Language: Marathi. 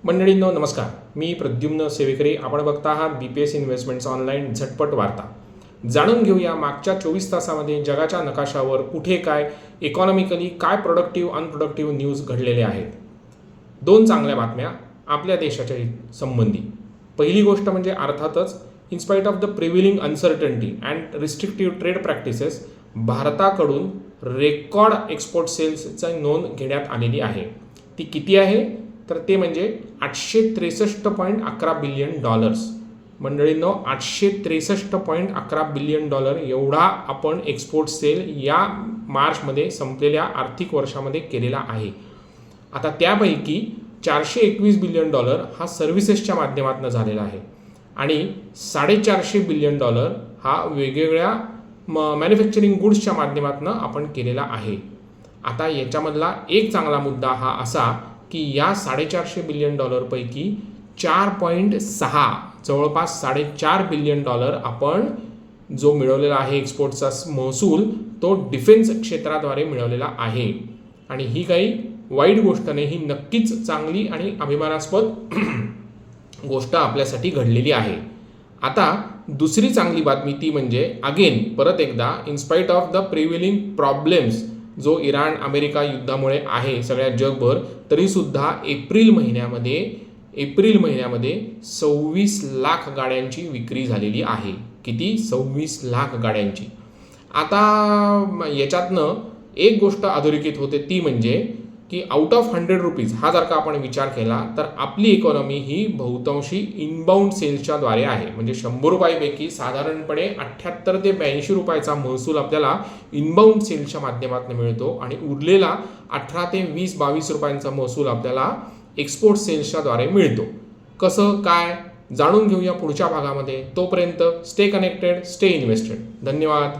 मंडळींनो नमस्कार, मी प्रद्युम्न सेवेकरे. आपण बघता आहात BPS इन्व्हेस्टमेंट्स ऑनलाईन झटपट वार्ता. जाणून घेऊया मागच्या 24 तासामध्ये जगाच्या नकाशावर कुठे काय इकॉनॉमिकली काय प्रोडक्टिव्ह अनप्रोडक्टिव्ह न्यूज घडलेले आहेत. दोन चांगल्या बातम्या आपल्या देशाच्या संबंधी. पहिली गोष्ट म्हणजे अर्थातच in spite of the prevailing uncertainty and restrictive trade practices भारताकडून रेकॉर्ड एक्सपोर्ट सेल्सची नोंद घेण्यात आलेली आहे. ती किती आहे तर ते म्हणजे $863.11 बिलियन. मंडळींनो, $863.11 बिलियन एवढा आपण एक्सपोर्ट सेल या मार्चमध्ये संपलेल्या आर्थिक वर्षामध्ये केलेला आहे. आता त्यापैकी $421 बिलियन हा सर्व्हिसेसच्या माध्यमातून झालेला आहे आणि $450 बिलियन हा वेगवेगळ्या मॅन्युफॅक्चरिंग गुड्सच्या माध्यमातून आपण केलेला आहे. आता याच्यामधला एक चांगला मुद्दा हा असा की या $450 बिलियन पैकी 4.6 जवळपास $4.5 बिलियन आपण जो मिळवलेला आहे एक्सपोर्टचा महसूल तो डिफेन्स क्षेत्राद्वारे मिळवलेला आहे. आणि ही काही वाईट गोष्ट नाही, ही नक्कीच चांगली आणि अभिमानास्पद गोष्ट आपल्यासाठी घडलेली आहे. आता दुसरी चांगली बातमी ती म्हणजे अगेन परत एकदा इन्स्पाइट ऑफ द प्रिव्हेलिंग प्रॉब्लेम्स जो इराण अमेरिका युद्धामुळे आहे सगळ्या जगभर, तरीसुद्धा एप्रिल महिन्यामध्ये 26 लाख गाड्यांची विक्री झालेली आहे. किती? 26 लाख गाड्यांची. आता याच्यातनं एक गोष्ट अधोरेखित होते ती म्हणजे की आउट ऑफ 100 रुपीज हा जर का आपण विचार केला तर आपली इकॉनॉमी ही बहुतांशी इनबाउंड सेल्सच्या द्वारे आहे. म्हणजे 100 रुपयापैकी साधारणपणे 78 ते 82 रुपयाचा महसूल आपल्याला इनबाउंड सेल्सच्या माध्यमातून मिळतो आणि उरलेला 18 ते 20-22 रुपयांचा महसूल आपल्याला एक्सपोर्ट सेल्सच्या द्वारे मिळतो. कसं काय जाणून घेऊया पुढच्या भागामध्ये. तोपर्यंत स्टे कनेक्टेड, स्टे इन्व्हेस्टेड. धन्यवाद.